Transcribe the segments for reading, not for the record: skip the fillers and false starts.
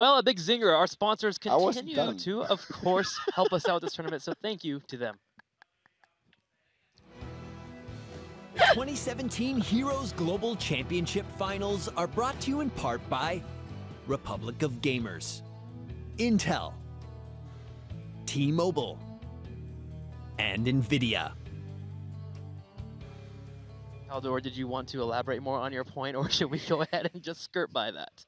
Well, a big zinger. Our sponsors I wasn't continue done. to, of course, help us out this tournament, so thank you to them. The 2017 Heroes Global Championship Finals are brought to you in part by Republic of Gamers, Intel, T-Mobile, and NVIDIA. Haldor, did you want to elaborate more on your point, or should we go ahead and just skirt by that?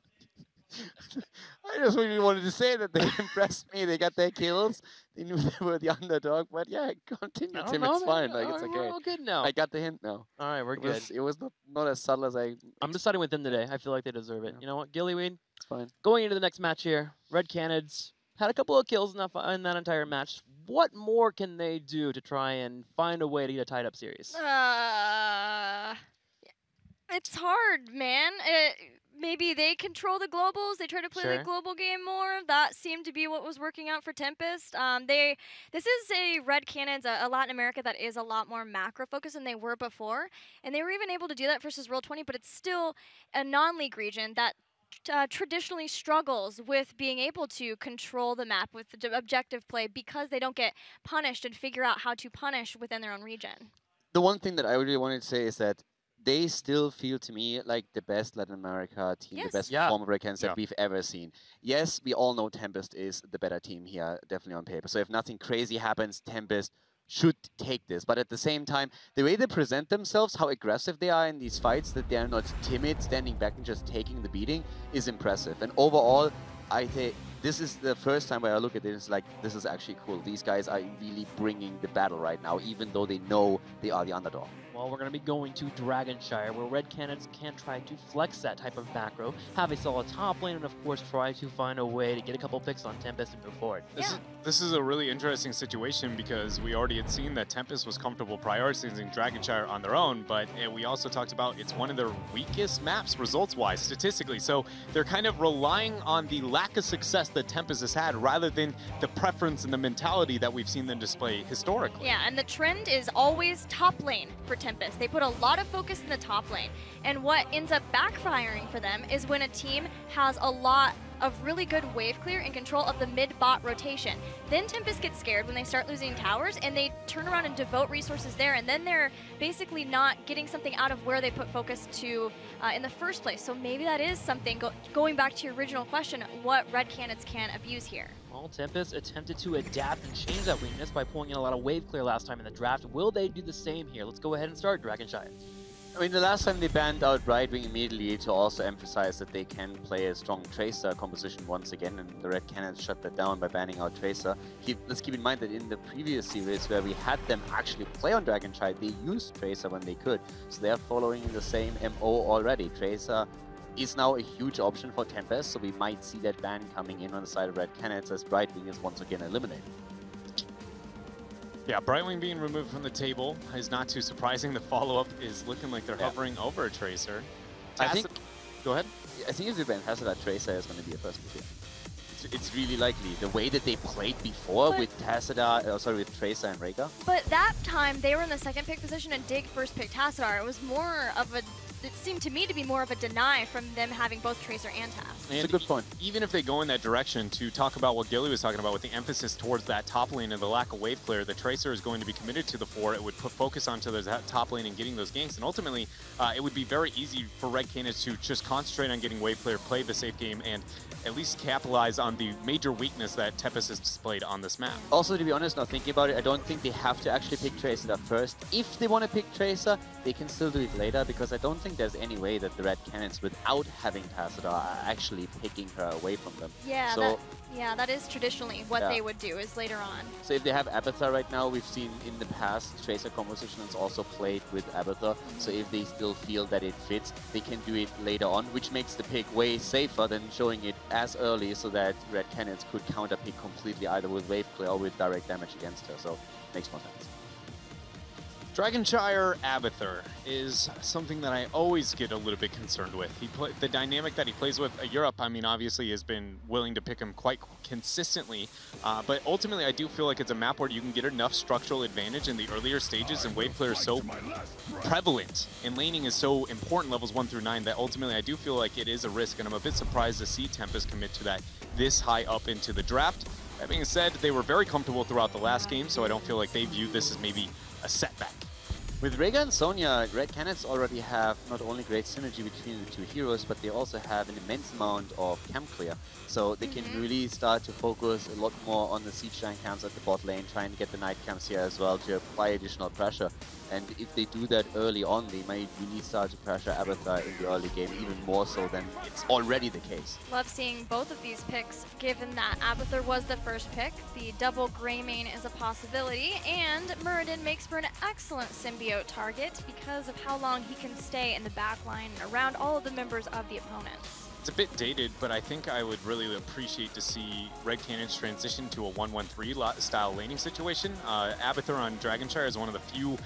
I just really wanted to say that they impressed me. They got their kills. They knew they were the underdog, but yeah, continue, Tim. It's fine. Like, it's okay. We're all good now. I got the hint now. All right, we're good. It was not as subtle as I. I'm deciding with them today. I feel like they deserve it. Yeah. You know what, Gillyweed? It's fine. Going into the next match here, Red Canids had a couple of kills in that entire match. What more can they do to try and find a way to get a tied-up series? It's hard, man. Maybe they control the globals. They try to play the global game more. That seemed to be what was working out for Tempest. This is a Red Canids, a Latin America that is a lot more macro focused than they were before, and they were even able to do that versus Roll 20. But it's still a non-league region that traditionally struggles with being able to control the map with the objective play because they don't get punished and figure out how to punish within their own region. The one thing that I really wanted to say is that they still feel to me like the best Latin America team, the best form of Red Canids that we've ever seen. Yes, we all know Tempest is the better team here, definitely on paper. So if nothing crazy happens, Tempest should take this. But at the same time, the way they present themselves, how aggressive they are in these fights, that they are not timid, standing back and just taking the beating, is impressive. And overall, I think this is the first time where I look at it, it's like, this is actually cool. These guys are really bringing the battle right now, even though they know they are the underdog. Well, we're going to be going to Dragonshire, where Red Canids can try to flex that type of macro, have a solid top lane, and of course try to find a way to get a couple picks on Tempest and move forward. This is a really interesting situation because we already had seen that Tempest was comfortable prioritizing Dragonshire on their own, but we also talked about it's one of their weakest maps results-wise, statistically. So they're kind of relying on the lack of success that Tempest has had rather than the preference and the mentality that we've seen them display historically. Yeah, and the trend is always top lane for Tempest. They put a lot of focus in the top lane, and what ends up backfiring for them is when a team has a lot of really good wave clear and control of the mid-bot rotation. Then Tempest gets scared when they start losing towers, and they turn around and devote resources there, and then they're basically not getting something out of where they put focus to in the first place. So maybe that is something, going back to your original question, what Red Canids can abuse here. Well, Tempest attempted to adapt and change that weakness by pulling in a lot of wave clear last time in the draft. Will they do the same here? Let's go ahead and start Dragonshire. I mean, the last time they banned out Right Wing immediately to also emphasize that they can play a strong Tracer composition once again, and the Red Canids shut that down by banning out Tracer. Let's keep in mind that in the previous series where we had them actually play on Dragonshire, they used Tracer when they could. So they're following the same MO already. Tracer is now a huge option for Tempest, so we might see that ban coming in on the side of Red Canids as Brightwing is once again eliminated. Yeah, Brightwing being removed from the table is not too surprising. The follow-up is looking like they're hovering over a Tracer. I think... Go ahead. I think if they ban Tassadar, Tracer is going to be a first pick. It's really likely. The way that they played before with Tassadar, with Tracer and Rhaegar. But that time, they were in the second pick position and Dig first picked Tassadar. It was more of a... It seemed to me to be more of a deny from them having both Tracer and Tass. That's a good point. Even if they go in that direction, to talk about what Gilly was talking about with the emphasis towards that top lane and the lack of wave clear, the Tracer is going to be committed to the 4. It would put focus onto the top lane and getting those ganks. And ultimately, it would be very easy for Red Canids to just concentrate on getting wave clear, play the safe game, and at least capitalize on the major weakness that Tempest has displayed on this map. Also, to be honest, now thinking about it, I don't think they have to actually pick Tracer first. If they want to pick Tracer, they can still do it later, because I don't think there's any way that the Red Canids, without having Tassadar, are actually picking her away from them. Yeah, so, that is traditionally what they would do, is later on. So if they have Abathur right now, we've seen in the past Tracer compositions also played with Abathur. So if they still feel that it fits, they can do it later on, which makes the pick way safer than showing it as early, so that Red Canids could counter pick completely either with wave clear or with direct damage against her. So it makes more sense. Dragonshire Abathur is something that I always get a little bit concerned with. The dynamic that he plays with Europe, I mean, obviously has been willing to pick him quite consistently, but ultimately I do feel like it's a map where you can get enough structural advantage in the earlier stages, and wave clear is so prevalent and laning is so important levels 1 through 9 that ultimately I do feel like it is a risk, and I'm a bit surprised to see Tempest commit to that this high up into the draft. That being said, they were very comfortable throughout the last game, so I don't feel like they viewed this as maybe a setback. With Rega and Sonya, Red Canids already have not only great synergy between the two heroes, but they also have an immense amount of camp clear. So they can really start to focus a lot more on the siege line camps at the bot lane, trying to get the night camps here as well to apply additional pressure. And if they do that early on, they might really start to pressure Abathur in the early game, even more so than it's already the case. Love seeing both of these picks, given that Abathur was the first pick. The double gray main is a possibility, and Muradin makes for an excellent symbiote target because of how long he can stay in the backline around all of the members of the opponents. It's a bit dated, but I think I would really appreciate to see Red Canids transition to a 1-1-3 style laning situation. Abathur on Dragonshire is one of the few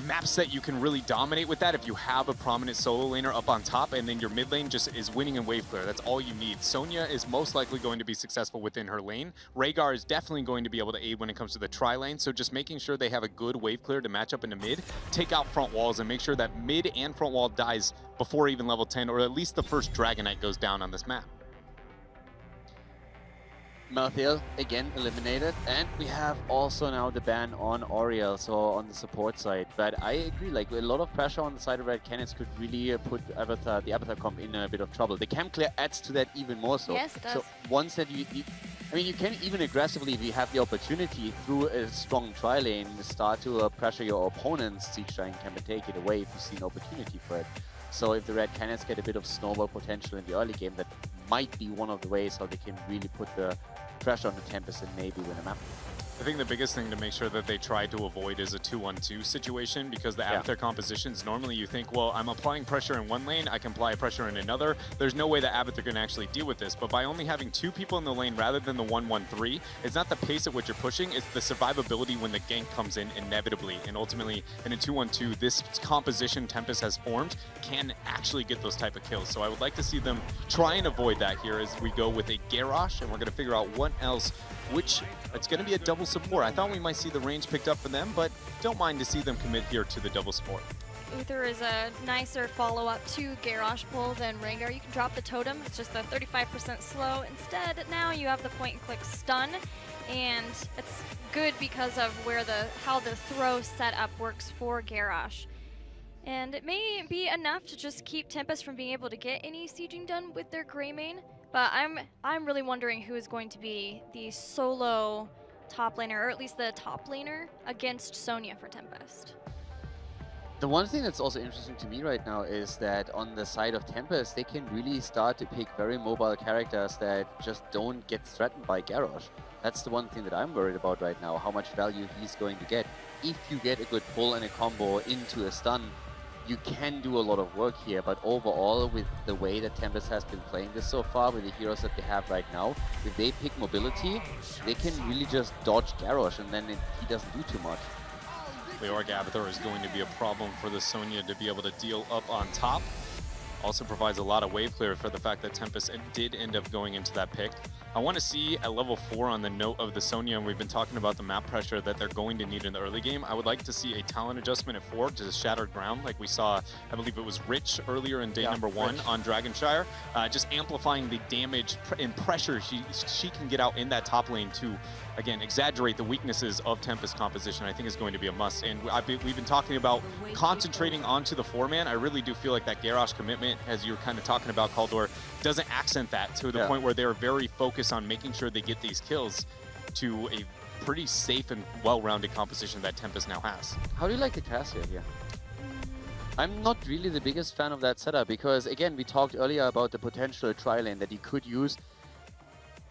maps that you can really dominate with that if you have a prominent solo laner up on top, and then your mid lane just is winning in wave clear. That's all you need. Sonya is most likely going to be successful within her lane. Rhaegar is definitely going to be able to aid when it comes to the tri lane, so just making sure they have a good wave clear to match up into mid, take out front walls, and make sure that mid and front wall dies before even level 10, or at least the first Dragon Knight goes down on this map. Malthael again eliminated, and we have also now the ban on Oriel, so on the support side. But I agree, like a lot of pressure on the side of Red Canids could really put the Abathur comp in a bit of trouble. The camp clear adds to that even more so. Yes, it does. So once that I mean, you can even aggressively, if you have the opportunity through a strong tri lane, start to pressure your opponent's siege line camp and take it away if you see an opportunity for it. So if the Red Canids get a bit of snowball potential in the early game, that might be one of the ways how they can really put the pressure on the Tempest and maybe win a map. I think the biggest thing to make sure that they try to avoid is a 2-1-2 situation, because the Abathur compositions, normally you think, well, I'm applying pressure in one lane, I can apply pressure in another. There's no way that Abathur can actually deal with this, but by only having two people in the lane rather than the 1-1-3, it's not the pace at which you're pushing, it's the survivability when the gank comes in inevitably. And ultimately, in a 2-1-2, this composition Tempest has formed can actually get those type of kills. So I would like to see them try and avoid that here as we go with a Garrosh, and we're going to figure out what else, which it's going to be a double support. I thought we might see the range picked up for them, but don't mind to see them commit here to the double support. Uther is a nicer follow-up to Garrosh pull than Rhaegar. You can drop the totem, it's just a 35% slow. Instead, now you have the point-and-click stun, and it's good because of how the throw setup works for Garrosh. And it may be enough to just keep Tempest from being able to get any sieging done with their gray main, but I'm really wondering who is going to be the solo top laner, or at least the top laner against Sonya for Tempest. The one thing that's also interesting to me right now is that on the side of Tempest, they can really start to pick very mobile characters that just don't get threatened by Garrosh. That's the one thing that I'm worried about right now, how much value he's going to get. If you get a good pull and a combo into a stun, you can do a lot of work here, but overall, with the way that Tempest has been playing this so far, with the heroes that they have right now, if they pick mobility, they can really just dodge Garrosh, and then he doesn't do too much. Leoric Abathur is going to be a problem for the Sonya to be able to deal up on top. Also provides a lot of wave clear for the fact that Tempest did end up going into that pick. I want to see at level 4 on the note of the Sonya, and we've been talking about the map pressure that they're going to need in the early game. I would like to see a talent adjustment at 4 to Shattered Ground, like we saw, I believe it was Rich earlier in day number 1 on Dragonshire. Just amplifying the damage and pressure she can get out in that top lane to, again, exaggerate the weaknesses of Tempest composition, I think is going to be a must. And we've been talking about concentrating onto the 4-man. I really do feel like that Garrosh commitment, as you were kind of talking about, Kaldor, doesn't accent that to the point where they're very focused on making sure they get these kills to a pretty safe and well-rounded composition that Tempest now has. How do you like the Cassia here? I'm not really the biggest fan of that setup because, again, we talked earlier about the potential tri-lane that you could use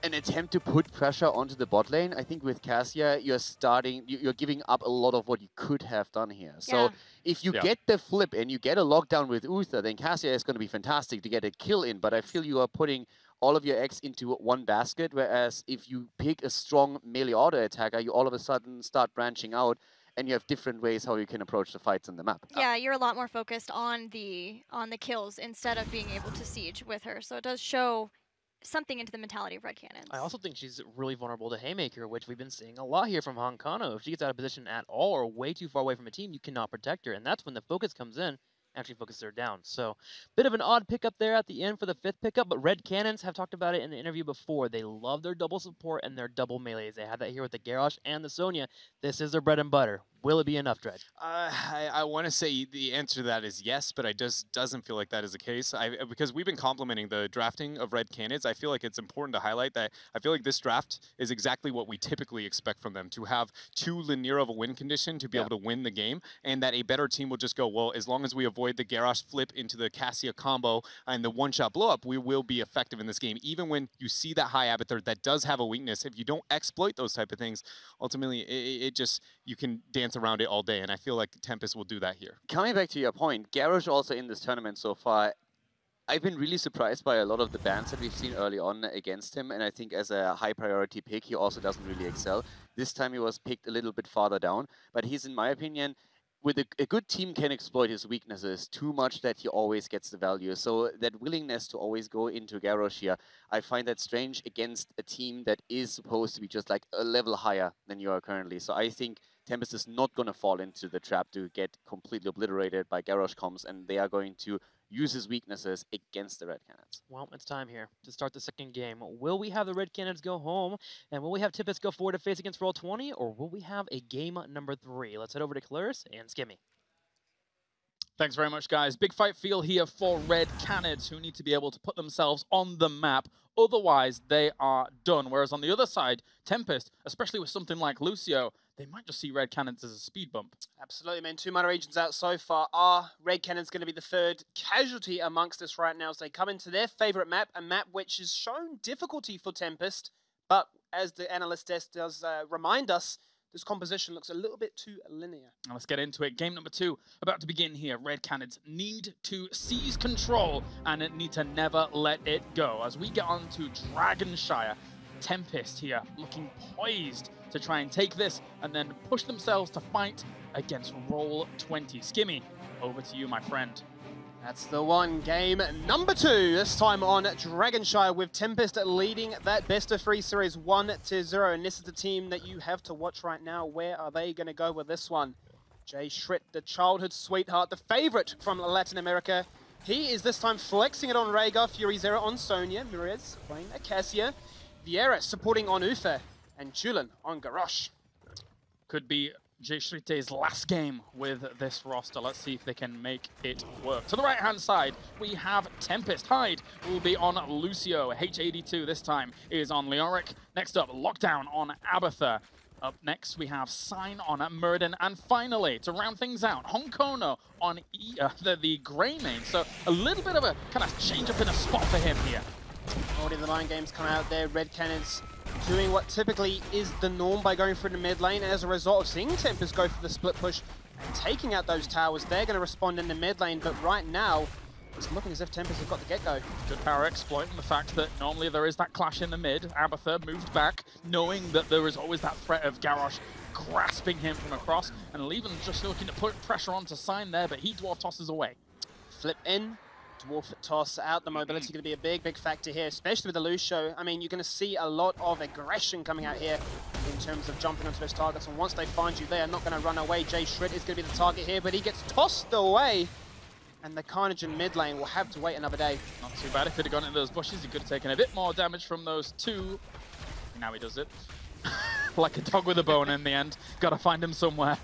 an attempt to put pressure onto the bot lane. I think with Cassia, you're giving up a lot of what you could have done here. So if you get the flip and you get a lockdown with Uther, then Cassia is going to be fantastic to get a kill in. But I feel you are putting all of your eggs into one basket, whereas if you pick a strong melee auto attacker, you all of a sudden start branching out and you have different ways how you can approach the fights on the map. Yeah, you're a lot more focused on the kills instead of being able to siege with her. So it does show something into the mentality of Red Canids. I also think she's really vulnerable to Haymaker, which we've been seeing a lot here from Honkono. If she gets out of position at all or way too far away from a team, you cannot protect her, and that's when the focus comes in. Actually focuses her down. So, bit of an odd pickup there at the end for the 5th pickup, but Red Canids have talked about it in the interview before. They love their double support and their double melees. They had that here with the Garrosh and the Sonya. This is their bread and butter. Will it be enough, Dredge? I want to say the answer to that is yes, but I just doesn't feel like that is the case. Because we've been complimenting the drafting of Red Canids, I feel like it's important to highlight that I feel like this draft is exactly what we typically expect from them, to have too linear of a win condition to be able to win the game, and that a better team will just go, well, as long as we avoid the Garrosh flip into the Cassia combo and the one-shot blow-up, we will be effective in this game. Even when you see that high Abathur that does have a weakness, if you don't exploit those type of things, ultimately it just, you can dance around it all day, and I feel like Tempest will do that here. Coming back to your point, Garrosh also in this tournament so far, I've been really surprised by a lot of the bans that we've seen early on against him, and I think as a high priority pick, he also doesn't really excel. This time he was picked a little bit farther down, but he's, in my opinion, with a good team can exploit his weaknesses too much that he always gets the value. So that willingness to always go into Garrosh here, I find that strange against a team that is supposed to be just like a level higher than you are currently. So I think Tempest is not going to fall into the trap to get completely obliterated by Garrosh comms, and they are going to use his weaknesses against the Red Canids. Well, it's time here to start the second game. Will we have the Red Canids go home, and will we have Tempest go forward to face against Roll20, or will we have a game number 3? Let's head over to Claris and Skimmy. Thanks very much, guys. Big fight feel here for Red Canids, who need to be able to put themselves on the map. Otherwise, they are done. Whereas on the other side, Tempest, especially with something like Lucio, they might just see Red Canids as a speed bump. Absolutely, man. 2 mana regions out so far. Are Red Canids going to be the third casualty amongst us right now as they come into their favorite map, a map which has shown difficulty for Tempest, but as the analyst desk does remind us, this composition looks a little bit too linear. Now let's get into it. Game number 2 about to begin here. Red Canids need to seize control and need to never let it go. As we get on to Dragonshire, Tempest here looking poised to try and take this and then push themselves to fight against Roll20. Skimmy, over to you, my friend. That's the one. Game number 2, this time on Dragonshire, with Tempest leading that best-of-3 series 1-0. And this is the team that you have to watch right now. Where are they going to go with this one? Jay Schritt, the childhood sweetheart, the favorite from Latin America. He is this time flexing it on Rhaegar, Fury Zero on Sonya, Mirez playing Acacia, Vieira supporting on Uther, and Chulin on Garrosh. Could be Jay Schritte's last game with this roster. Let's see if they can make it work. To the right-hand side, we have Tempest. Hyde will be on Lucio. H82 this time is on Leoric. Next up, Lockdown on Abathur. Up next, we have Sign on Muradin. And finally, to round things out, Honkono on the Grey main. So a little bit of a kind of change up in a spot for him here. Already the mind games come out there. Red Canids doing what typically is the norm by going through the mid lane. And as a result of seeing Tempest go for the split push and taking out those towers, they're going to respond in the mid lane. But right now, it's looking as if Tempest have got the get-go. Good power exploiting the fact that normally there is that clash in the mid. Abathur moved back, knowing that there is always that threat of Garrosh grasping him from across, and Leven just looking to put pressure onto Sign there, but he dwarf tosses away. Flip in, dwarf toss out. The mobility is going to be a big, big factor here, especially with the Lucio. I mean, you're going to see a lot of aggression coming out here in terms of jumping onto those targets, and once they find you, they are not going to run away. Jay Schritt is going to be the target here, but he gets tossed away. And the Carnage in mid lane will have to wait another day. Not too bad. If he'd have gone into those bushes, he could have taken a bit more damage from those two. Now he does it. Like a dog with a bone in the end. Gotta find him somewhere.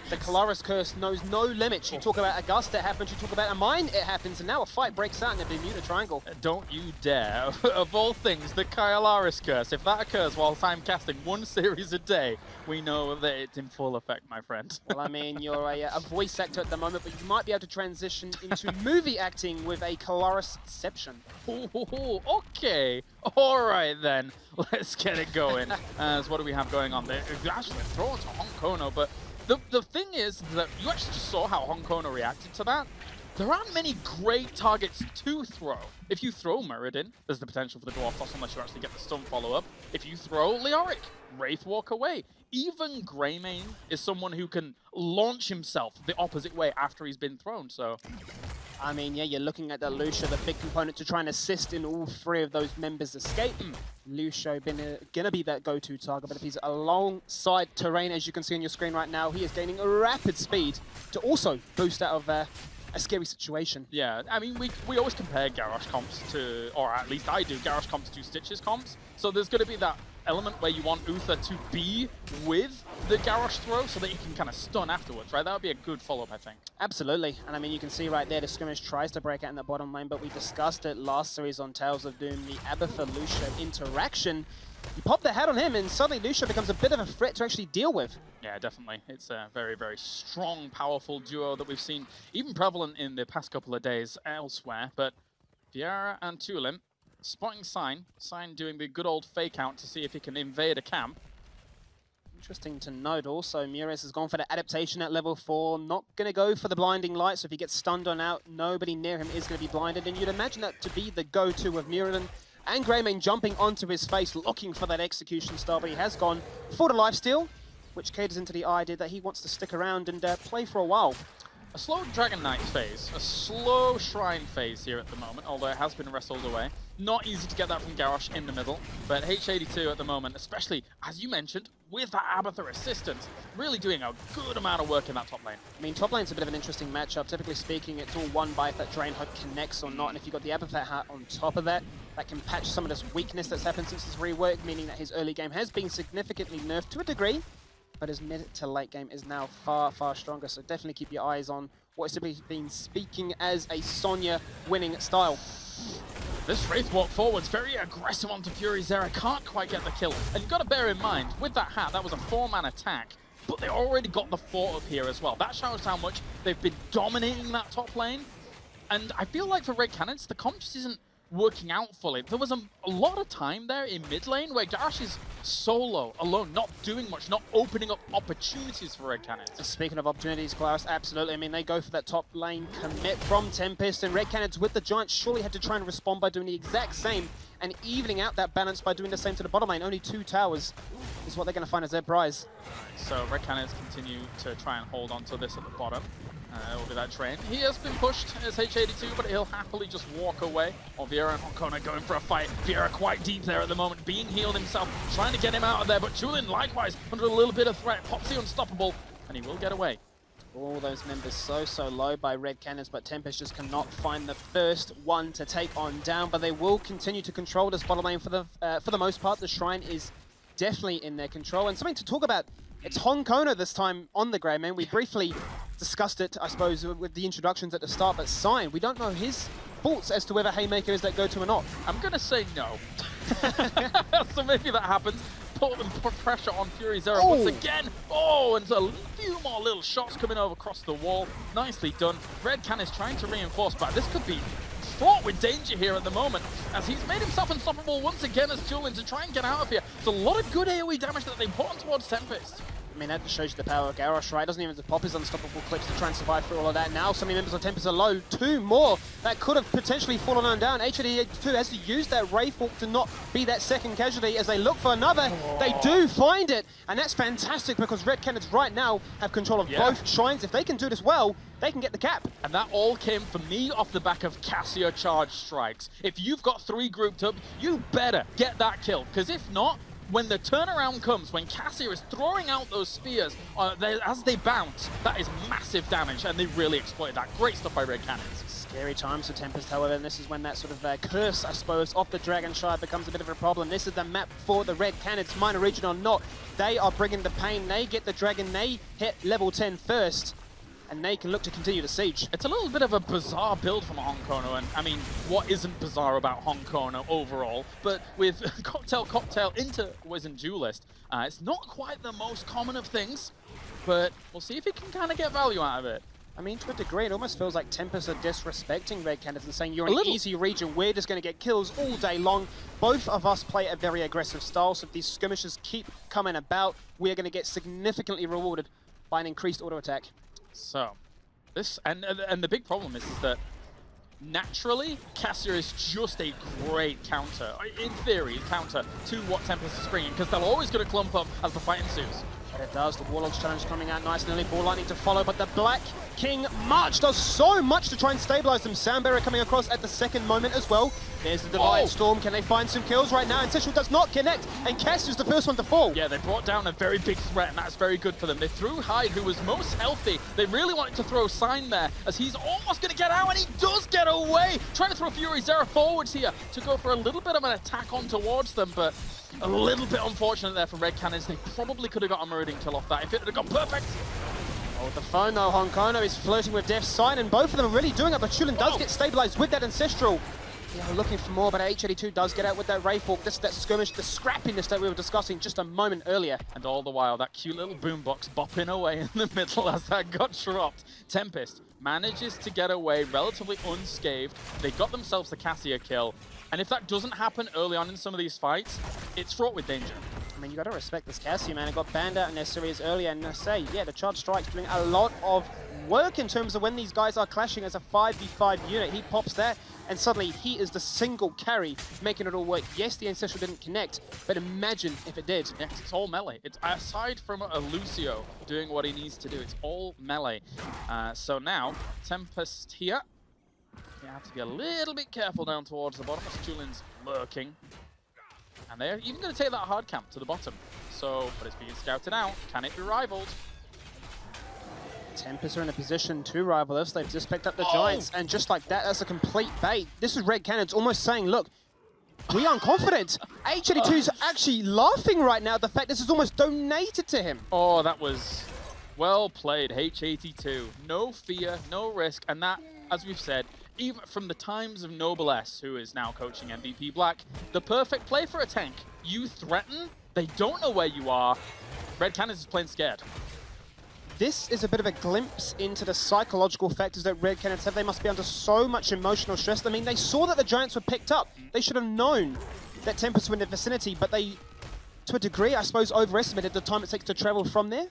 The Kalaris curse knows no limits. You talk about a gust, it happens. You talk about a mine, it happens. And now a fight breaks out in the Bermuda Triangle. Don't you dare. Of all things, the Kalaris curse. If that occurs whilst I'm casting one series a day, we know that it's in full effect, my friend. Well, I mean, you're a voice actor at the moment, but you might be able to transition into movie acting with a Kalarisception. Oh, okay. All right, then. Let's get it going. As what do we have going on there? Actually, throw it to Honkono, but the thing is that you actually just saw how Honkono reacted to that. There aren't many great targets to throw. If you throw Muradin, there's the potential for the Dwarf Toss unless you actually get the stun follow-up. If you throw Leoric, Wraith walk away. even Greymane is someone who can launch himself the opposite way after he's been thrown, so... I mean, yeah, you're looking at that Lucio, the big component to try and assist in all three of those members' escape. Lucio gonna be that go-to target, but if he's alongside terrain, as you can see on your screen right now, he is gaining a rapid speed to also boost out of a scary situation. Yeah, I mean, we always compare Garrosh comps to, or at least I do, Garrosh comps to Stitches comps. So there's going to be that element where you want Uther to be with the Garrosh throw so that you can kind of stun afterwards, right? That would be a good follow-up, I think. Absolutely. And I mean, you can see right there, the skirmish tries to break out in the bottom lane, but we discussed it last series on Tales of Doom, the Abathur-Lucio interaction. You pop the hat on him, and suddenly Lucio becomes a bit of a threat to actually deal with. Yeah, definitely. It's a very, very strong, powerful duo that we've seen even prevalent in the past couple of days elsewhere. But Viera and Tulin spotting Sign. Sign doing the good old fake out to see if he can invade a camp. Interesting to note also, Mures has gone for the adaptation at level 4, not going to go for the blinding light, so if he gets stunned on out, nobody near him is going to be blinded, and you'd imagine that to be the go-to of Muradin. And Greymane jumping onto his face, looking for that execution star, but he has gone for the lifesteal, which caters into the idea that he wants to stick around and play for a while. A slow Dragon Knight phase, a slow Shrine phase here at the moment, although it has been wrestled away. Not easy to get that from Garrosh in the middle, but H82 at the moment, especially, as you mentioned, with that Abathur assistance, really doing a good amount of work in that top lane. I mean, top lane's a bit of an interesting matchup. Typically speaking, it's all won by if that Drain Hook connects or not, and if you've got the Abathur hat on top of that, that can patch some of this weakness that's happened since his rework, meaning that his early game has been significantly nerfed to a degree, but his mid to late game is now far, far stronger, so definitely keep your eyes on what is typically been speaking as a Sonya winning style. This Wraith walk forwards, very aggressive onto Fury Zera, can't quite get the kill. And you've got to bear in mind, with that hat, that was a 4-man attack, but they already got the 4 up here as well. That shows how much they've been dominating that top lane. And I feel like for RED Canids, the comp just isn't working out fully. There was a lot of time there in mid lane where Garrosh is solo, alone, not doing much, not opening up opportunities for RED Canids. Speaking of opportunities, Klaus, absolutely. I mean, they go for that top lane commit from Tempest, and RED Canids with the Giant surely had to try and respond by doing the exact same and evening out that balance by doing the same to the bottom lane. Only 2 towers is what they're going to find as their prize. So RED Canids continue to try and hold on to this at the bottom. It will be that train. He has been pushed as H82, but he'll happily just walk away. Or Viera and Honkona going for a fight. Viera quite deep there at the moment, being healed himself, trying to get him out of there. But Tulin, likewise, under a little bit of threat. Pops the unstoppable, and he will get away. All those members so low by RED Canids, but Tempest just cannot find the first one to take on down. But they will continue to control this bottom lane for the most part. The Shrine is definitely in their control. And something to talk about, it's Honkona this time on the Greymane. We briefly discussed it, I suppose, with the introductions at the start, but Sign, we don't know his thoughts as to whether Haymaker is that go-to or not. I'm going to say no. So maybe that happens. Put pressure on Fury Zera once again. Oh, and a few more little shots coming over across the wall. Nicely done. RED Canids trying to reinforce, but this could be fraught with danger here at the moment, as he's made himself unstoppable once again as Tulin to try and get out of here. It's a lot of good AoE damage that they put on towards Tempest. I mean, that just shows you the power of Garrosh, right? Doesn't even have to pop his unstoppable clips to try and survive through all of that. Now, so many members of Tempest are low. 2 more that could have potentially fallen on down. H82 has to use that Wraith Walk to not be that second casualty as they look for another. They do find it, and that's fantastic because RED Canids right now have control of both shrines. If they can do this well, they can get the cap. And that all came for me off the back of Cassio charge strikes. If you've got 3 grouped up, you better get that kill, because if not, when the turnaround comes, when Cassio is throwing out those spears as they bounce, that is massive damage, and they really exploited that. Great stuff by RED Canids. Scary times for Tempest, however, and this is when that sort of curse, I suppose, of the Dragonshire becomes a bit of a problem. This is the map for the RED Canids, minor region or not. They are bringing the pain. They get the dragon. They hit level 10 first, and they can look to continue the siege. It's a little bit of a bizarre build from Honkona, and I mean, what isn't bizarre about Honkona overall? But with Cocktail into Wizened Duelist, it's not quite the most common of things, but we'll see if he can kind of get value out of it. I mean, to a degree, it almost feels like Tempest are disrespecting RED Canids and saying, you're an easy region, we're just going to get kills all day long. Both of us play a very aggressive style, so if these skirmishes keep coming about, we're going to get significantly rewarded by an increased auto attack. So, this, and the big problem is that naturally, Cassio is just a great counter, in theory, counter to what Tempest is bringing, because they're always going to clump up as the fight ensues. But it does. The Warlord's challenge coming out nice and early. Ball lightning to follow, but the Black King March does so much to try and stabilize them. Soundbearer coming across at the second moment as well. There's the Divine Storm. Can they find some kills right now? Ancestral does not connect, and Cass is the first one to fall. Yeah, they brought down a very big threat, and that's very good for them. They threw Hyde, who was most healthy. They really wanted to throw Sign there, as he's almost going to get out, and he does get away. Trying to throw Fury Zera forwards here to go for a little bit of an attack on towards them, but a little bit unfortunate there for Red Canids. They probably could have got a Meridian kill off that if it had gone perfect. Oh, the phone though, Honkono is flirting with Death's Sign, and both of them are really doing it, but Chulin does get stabilized with that Ancestral. Yeah, we're looking for more, but H82 does get out with that Wraithwalk. This is that skirmish, the scrappiness that we were discussing just a moment earlier. And all the while, that cute little boombox bopping away in the middle as that got dropped. Tempest manages to get away relatively unscathed. They got themselves the Cassia kill. And if that doesn't happen early on in some of these fights, it's fraught with danger. I mean, you got to respect this Cassia, man. It got banned out in their series earlier, and I say, yeah, the Charge Strike's doing a lot of work in terms of when these guys are clashing as a 5v5 unit. He pops that, and suddenly he is the single carry, making it all work. Yes, the Ancestral didn't connect, but imagine if it did. Yes, it's all melee. It's aside from a Lucio doing what he needs to do, it's all melee. So now, Tempest here. You have to be a little bit careful down towards the bottom as Chulin's lurking. And they're even going to take that hard camp to the bottom. So, but it's being scouted out. Can it be rivaled? Tempest are in a position to rival us. They've just picked up the Giants, and just like that, that's a complete bait. This is Red Canids almost saying, look, we aren't confident. H82's actually laughing right now at the fact this is almost donated to him. Oh, that was well played, H82. No fear, no risk, and that, as we've said, even from the times of Noblesse, who is now coaching MVP Black, the perfect play for a tank. You threaten, they don't know where you are. Red Canids is playing scared. This is a bit of a glimpse into the psychological factors that Red Canids have. They must be under so much emotional stress. I mean, they saw that the Giants were picked up. They should have known that Tempest were in the vicinity, but they, to a degree, I suppose, overestimated the time it takes to travel from there.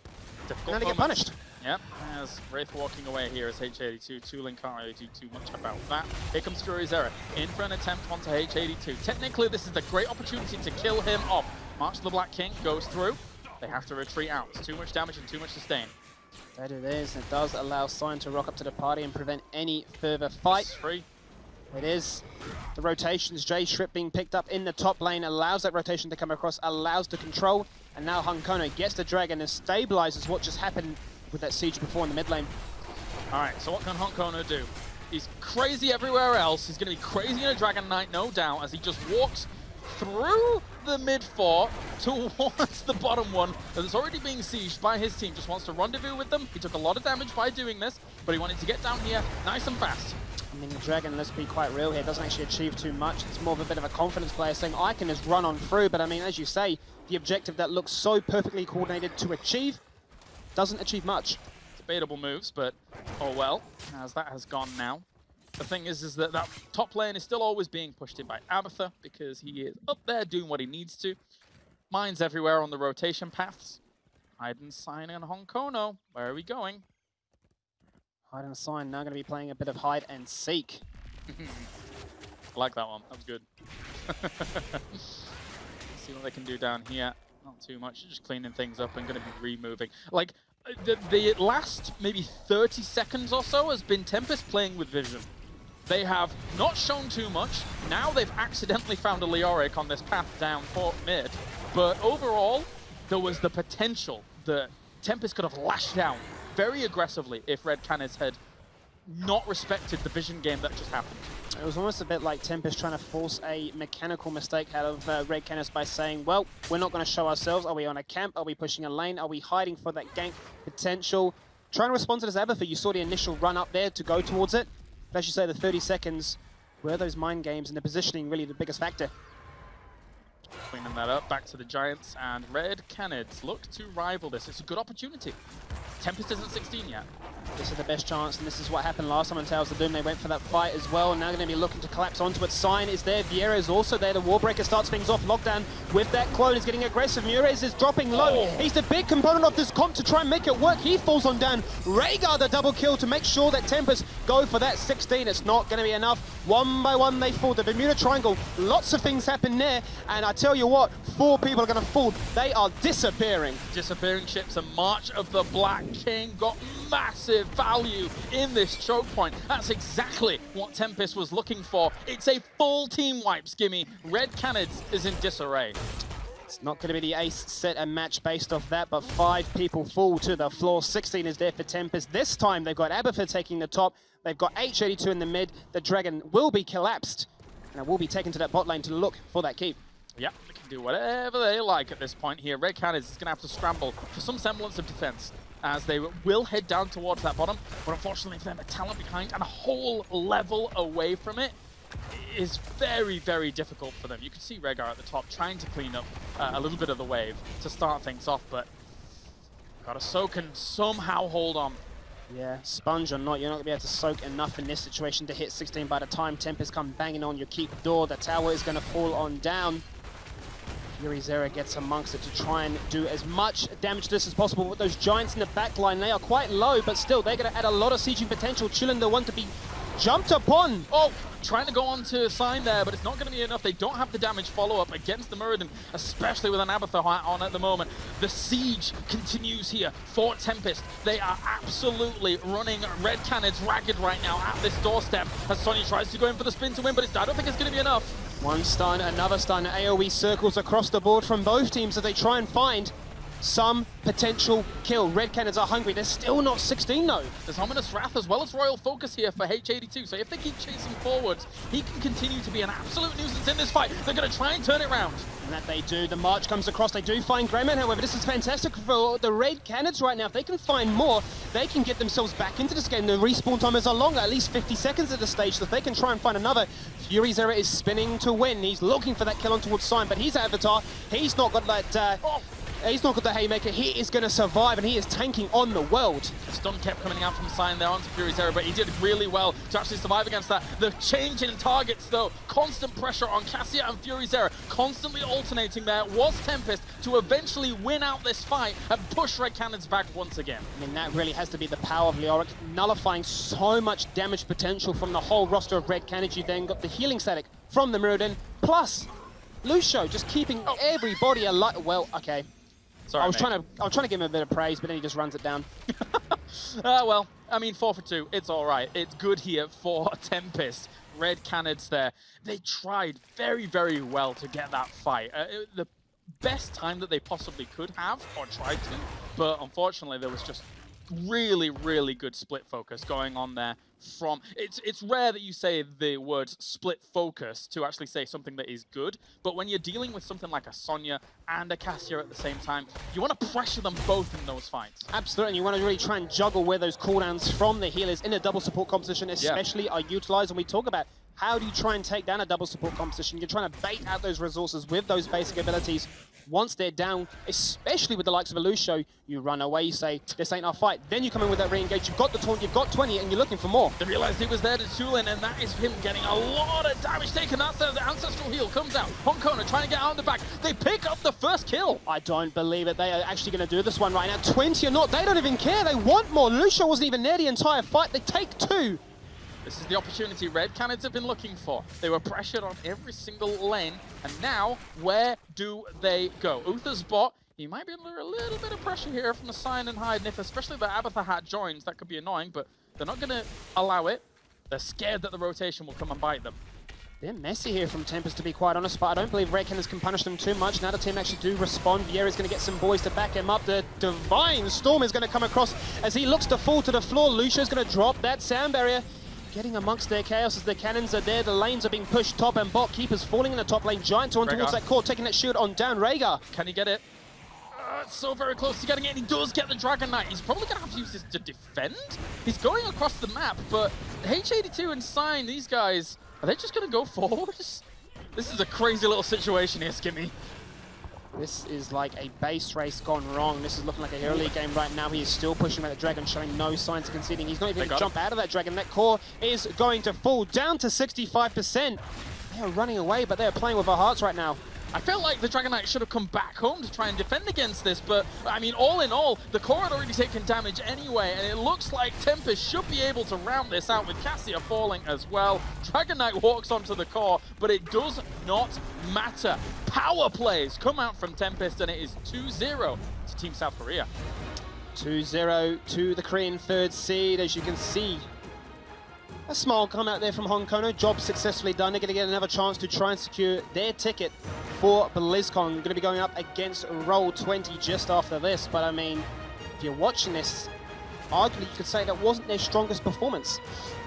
Difficult now they get punished. Yep, as Wraith walking away here as H82. Tulin can't really do too much about that. Here comes Fury Zera in for an attempt onto H82. Technically, this is a great opportunity to kill him off. March of the Black King goes through. They have to retreat out. It's too much damage and too much sustain. That it is. It does allow Sign to rock up to the party and prevent any further fight. It's free. It is. The rotations, J Shrip being picked up in the top lane, allows that rotation to come across, allows the control, and now Honkono gets the Dragon and stabilizes what just happened with that siege before in the mid lane. Alright, so what can Honkono do? He's crazy everywhere else. He's going to be crazy in a Dragon Knight, no doubt, as he just walks through the mid four towards the bottom one that's already being sieged by his team. Just wants to rendezvous with them. He took a lot of damage by doing this, but he wanted to get down here nice and fast. I mean, the Dragon, let's be quite real here, doesn't actually achieve too much. It's more of a bit of a confidence player saying, I can just run on through. But I mean, as you say, the objective that looks so perfectly coordinated to achieve doesn't achieve much. Debatable moves, but oh well, as that has gone now. The thing is that that top lane is still always being pushed in by Abathur because he is up there doing what he needs to. Mines everywhere on the rotation paths. Hyde and Sign and Honkono. Where are we going? Hide and Sign now going to be playing a bit of hide and seek. I like that one. That was good. See what they can do down here. Not too much. Just cleaning things up and going to be removing. Like, the last maybe 30 seconds or so has been Tempest playing with vision. They have not shown too much. Now they've accidentally found a Leoric on this path down for mid. But overall, there was the potential that Tempest could have lashed out very aggressively if Red Canids had not respected the vision game that just happened. It was almost a bit like Tempest trying to force a mechanical mistake out of Red Canids by saying, well, we're not going to show ourselves. Are we on a camp? Are we pushing a lane? Are we hiding for that gank potential? Trying to respond to this Abathur, you saw the initial run up there to go towards it. But as you say, the 30 seconds, were those mind games and the positioning really the biggest factor? Cleaning that up, back to the Giants, and Red Canids look to rival this. It's a good opportunity. Tempest isn't 16 yet. This is the best chance, and this is what happened last time on Tales of Doom. They went for that fight as well, and now going to be looking to collapse onto it. Sign is there, Vieira is also there. The Warbreaker starts things off. Lockdown with that clone is getting aggressive. Mures is dropping low. He's the big component of this comp to try and make it work. He falls on down. Rhaegar the double kill to make sure that Tempest go for that 16. It's not going to be enough. One by one they fall. The Bermuda Triangle, lots of things happen there, and I tell you what, 4 people are going to fall. They are disappearing. Disappearing ships, and March of the Black King got massive value in this choke point. That's exactly what Tempest was looking for. It's a full team wipe, Skimmy. Red Canids is in disarray. It's not going to be the ace set and match based off that, but 5 people fall to the floor. 16 is there for Tempest. This time they've got Abathur taking the top. They've got HGC in the mid. The Dragon will be collapsed, and it will be taken to that bot lane to look for that keep. Yeah, they can do whatever they like at this point here. Red Canids is going to have to scramble for some semblance of defense, as they will head down towards that bottom, but unfortunately for them, a talent behind and a whole level away from it is very, very difficult for them. You can see Rhaegar at the top trying to clean up a little bit of the wave to start things off, but gotta soak and somehow hold on. Yeah, sponge or not, you're not going to be able to soak enough in this situation to hit 16 by the time Tempest come banging on your keep door. The tower is going to fall on down. Furyzera gets amongst it to try and do as much damage to this as possible with those giants in the back line. They are quite low, but still, they're going to add a lot of sieging potential. Chillin, the one to be jumped upon. Oh, trying to go on to Sign there, but it's not going to be enough. They don't have the damage follow-up against the Muradin, especially with an Abathur on at the moment. The siege continues here for Tempest. They are absolutely running Red Canids ragged right now at this doorstep as Sonya tries to go in for the spin to win, but I don't think it's going to be enough. One stun, another stun. AoE circles across the board from both teams as they try and find some potential kill. Red Canids are hungry. They're still not 16 though. There's Ominous Wrath as well as Royal Focus here for H82. So if they keep chasing forwards, he can continue to be an absolute nuisance in this fight. They're going to try and turn it around. And that they do. The march comes across. They do find Greyman. However, this is fantastic for the Red Canids right now. If they can find more, they can get themselves back into this game. The respawn time is a longer, at least 50 seconds at this stage. So if they can try and find another, Furyzera is spinning to win. He's looking for that kill on towards Sign, but he's Avatar. He's not got that... He's not got the Haymaker. He is going to survive, and he is tanking on the world. The stun kept coming out from Sign there onto Furyzera, but he did really well to actually survive against that. The change in targets, though, constant pressure on Cassia and Furyzera, constantly alternating there, was Tempest to eventually win out this fight and push Red Canids back once again. I mean, that really has to be the power of Leoric, nullifying so much damage potential from the whole roster of Red Canids. You then got the healing static from the Muradin, plus Lucio just keeping everybody alive. Well, okay. Sorry, I was trying to give him a bit of praise, but then he just runs it down. Well, I mean, 4 for 2. It's all right. It's good here for Tempest. Red Canids there. They tried very, very well to get that fight. The best time that they possibly could have, or tried to, but unfortunately there was just really, really good split focus going on there. It's rare that you say the words split focus to actually say something that is good, but when you're dealing with something like a Sonya and a Cassia at the same time, you want to pressure them both in those fights. Absolutely, and you want to really try and juggle where those cooldowns from the healers in a double support composition especially are utilized. And we talk about how do you try and take down a double support composition. You're trying to bait out those resources with those basic abilities. Once they're down, especially with the likes of a Lucio, you run away, you say, this ain't our fight. Then you come in with that re-engage, you've got the taunt, you've got 20, and you're looking for more. They realized he was there to Tulin, and that is him getting a lot of damage taken. That's the Ancestral Heal comes out. Honkona trying to get out in the back. They pick up the first kill. I don't believe it. They are actually going to do this one right now. 20 or not, they don't even care. They want more. Lucio wasn't even there the entire fight. They take 2. This is the opportunity Red Canids have been looking for. They were pressured on every single lane, and now, where do they go? Uther's bot, he might be under a little bit of pressure here from the Sign and Hide, and if especially the Abathur hat joins, that could be annoying, but they're not going to allow it. They're scared that the rotation will come and bite them. They're messy here from Tempest, to be quite honest, but I don't believe Red Canids can punish them too much. Now the team actually do respond. Vieira's going to get some boys to back him up. The Divine Storm is going to come across as he looks to fall to the floor. Lucio's going to drop that sound barrier. Getting amongst their chaos as the cannons are there. The lanes are being pushed top and bot. Keepers falling in the top lane. Giant torn towards that core, taking that shield on down. Rhaegar. Can he get it? It's so very close to getting it. He does get the Dragon Knight. He's probably going to have to use this to defend. He's going across the map, but H82 and Sign, these guys, are they just going to go forwards? This is a crazy little situation here, Skimmy. This is like a base race gone wrong. This is looking like a Hero League game right now. He is still pushing at the Dragon, showing no signs of conceding. He's not even going to jump out of that Dragon. That core is going to fall down to 65%. They are running away, but they're playing with our hearts right now. I felt like the Dragon Knight should have come back home to try and defend against this, but I mean, all in all, the core had already taken damage anyway, and it looks like Tempest should be able to round this out with Cassia falling as well. Dragon Knight walks onto the core, but it does not matter. Power plays come out from Tempest, and it is 2-0 to Team South Korea. 2-0 to the Korean third seed, as you can see. A smile come out there from Hong Kong. Job successfully done. They're going to get another chance to try and secure their ticket for BlizzCon. Going to be going up against Roll20 just after this. But I mean, if you're watching this, arguably you could say that wasn't their strongest performance.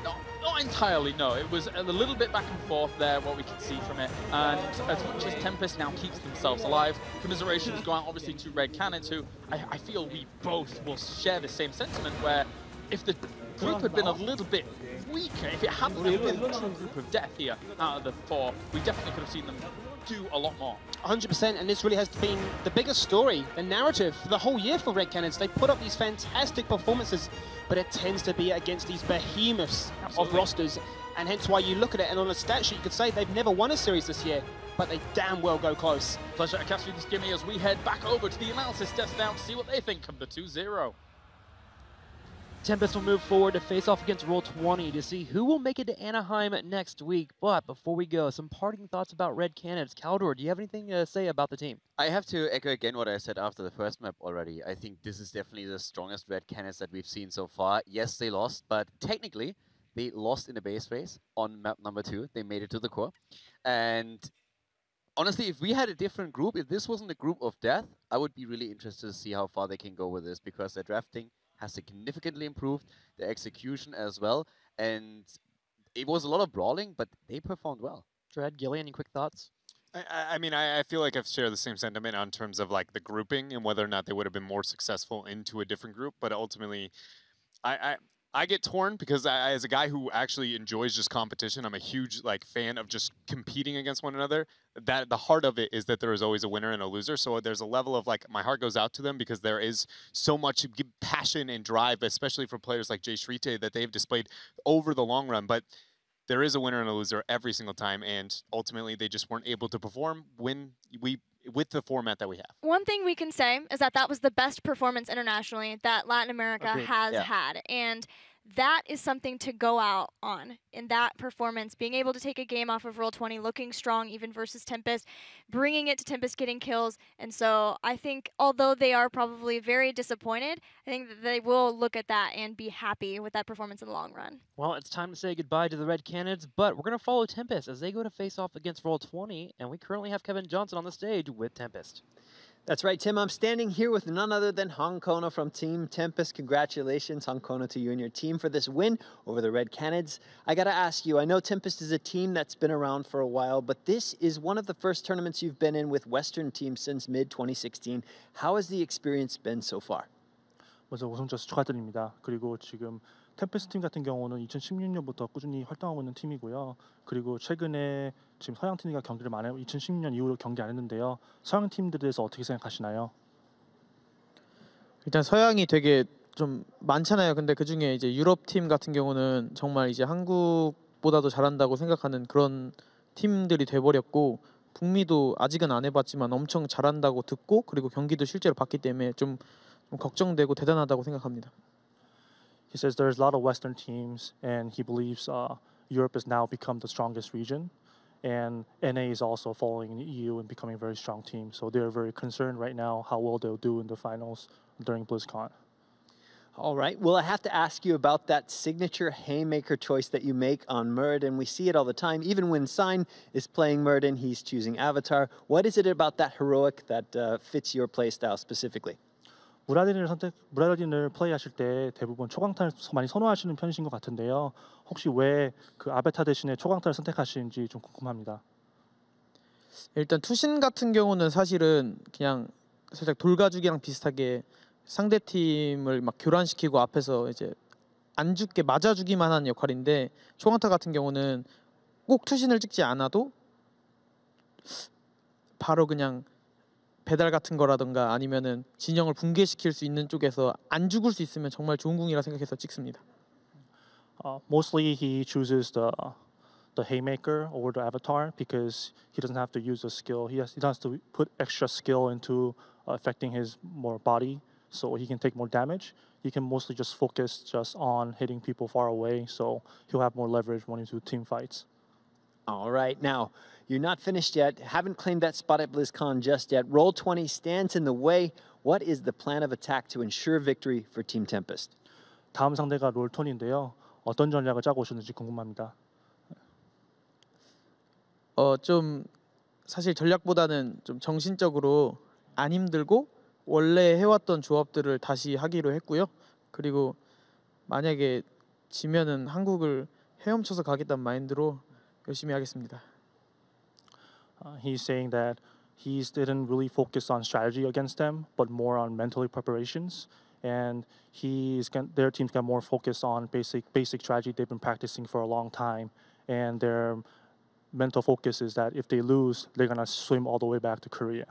Not entirely, no. It was a little bit back and forth there, what we can see from it. And as much as Tempest now keeps themselves alive, commiserations go out obviously to Red Canids, who I feel we both will share the same sentiment, where if the group had been a little bit weaker, if it hadn't been a true group of death here out of the four, we definitely could have seen them do a lot more. 100%, and this really has been the biggest story, the narrative for the whole year for Red Canids. They put up these fantastic performances, but it tends to be against these behemoths of rosters, and hence why you look at it, and on a stat sheet you could say they've never won a series this year, but they damn well go close. Pleasure to catch you this gimme as we head back over to the analysis desk now to see what they think of the 2-0. Tempest will move forward to face off against Roll20 to see who will make it to Anaheim next week. But before we go, some parting thoughts about Red Canids. Caldor, do you have anything to say about the team? I have to echo again what I said after the first map already. I think this is definitely the strongest Red Canids that we've seen so far. Yes, they lost, but technically they lost in the base race on map number 2. They made it to the core. And honestly, if we had a different group, if this wasn't a group of death, I would be really interested to see how far they can go with this, because their drafting has significantly improved, the execution as well, and it was a lot of brawling, but they performed well. Dread, Gilly, any quick thoughts? I mean, I feel like I've shared the same sentiment on terms of like the grouping and whether or not they would have been more successful into a different group, but ultimately, I get torn because as a guy who actually enjoys just competition, I'm a huge fan of just competing against one another. That the heart of it is that there is always a winner and a loser. So there's a level of my heart goes out to them because there is so much passion and drive, especially for players like Jay Shrite, that they've displayed over the long run. But there is a winner and a loser every single time, and ultimately they just weren't able to perform with the format that we have. One thing we can say is that was the best performance internationally that Latin America has had, and that is something to go out on in that performance, being able to take a game off of Roll20, looking strong even versus Tempest, bringing it to Tempest, getting kills. And so I think although they are probably very disappointed, I think that they will look at that and be happy with that performance in the long run. Well, it's time to say goodbye to the Red Canids, but we're going to follow Tempest as they go to face off against Roll20, and we currently have Kevin Johnson on the stage with Tempest. That's right, Tim. I'm standing here with none other than Hong Kono from Team Tempest. Congratulations, Hong Kono, to you and your team for this win over the Red Canids. I got to ask you, I know Tempest is a team that's been around for a while, but this is one of the first tournaments you've been in with Western teams since mid-2016. How has the experience been so far? 먼저 우승자 축하드립니다. 그리고 지금 템페스트 팀 같은 경우는 2016년부터 꾸준히 활동하고 있는 팀이고요. 그리고 최근에 지금 서양 팀과 경기를 많이 2016년 이후로 경기 안 했는데요. 서양 팀들에 대해서 어떻게 생각하시나요? 일단 서양이 되게 좀 많잖아요. 근데 그 중에 이제 유럽 팀 같은 경우는 정말 이제 한국보다도 잘한다고 생각하는 그런 팀들이 돼버렸고, 북미도 아직은 안 해봤지만 엄청 잘한다고 듣고, 그리고 경기도 실제로 봤기 때문에 좀 걱정되고 대단하다고 생각합니다. He says there's a lot of Western teams, and he believes Europe has now become the strongest region, and NA is also following the EU and becoming a very strong team. So they're very concerned right now how well they'll do in the finals during BlizzCon. All right. Well, I have to ask you about that signature Haymaker choice that you make on Muradin. We see it all the time. Even when Sign is playing Muradin, he's choosing Avatar. What is it about that heroic that fits your playstyle specifically? 무라딘을 플레이하실 때 대부분 초강타를 많이 선호하시는 편이신 것 같은데요. 혹시 왜 그 아베타 대신에 초강타를 선택하시는지 좀 궁금합니다. 일단 투신 같은 경우는 사실은 그냥 살짝 돌가죽이랑 비슷하게 상대 팀을 막 교란시키고 앞에서 이제 안 죽게 맞아주기만 하는 역할인데, 초강타 같은 경우는 꼭 투신을 찍지 않아도 바로 그냥 배달 같은 거라든가 아니면은 진영을 붕괴시킬 수 있는 쪽에서 안 죽을 수 있으면 정말 좋은 궁이라 생각해서 찍습니다. Mostly he chooses the haymaker over the avatar because he doesn't have to use the skill. He doesn't have to put extra skill into affecting his more body, so he can take more damage. He can mostly just focus just on hitting people far away, so he'll have more leverage when into team fights. All right, now you're not finished yet. Haven't claimed that spot at BlizzCon just yet. Roll20 stands in the way. What is the plan of attack to ensure victory for Team Tempest? 다음 상대가 롤20인데요. 어떤 전략을 짜고 오셨는지 궁금합니다. 좀 사실 전략보다는 좀 정신적으로 안 힘들고 원래 해왔던 조합들을 다시 하기로 했고요. 그리고 만약에 지면은 한국을 헤엄쳐서 가겠다는 마인드로 열심히 하겠습니다. He's saying that he didn't really focus on strategy against them, but more on mentally preparations. And their team's got more focus on basic strategy they've been practicing for a long time. And their mental focus is that if they lose, they're gonna swim all the way back to Korea.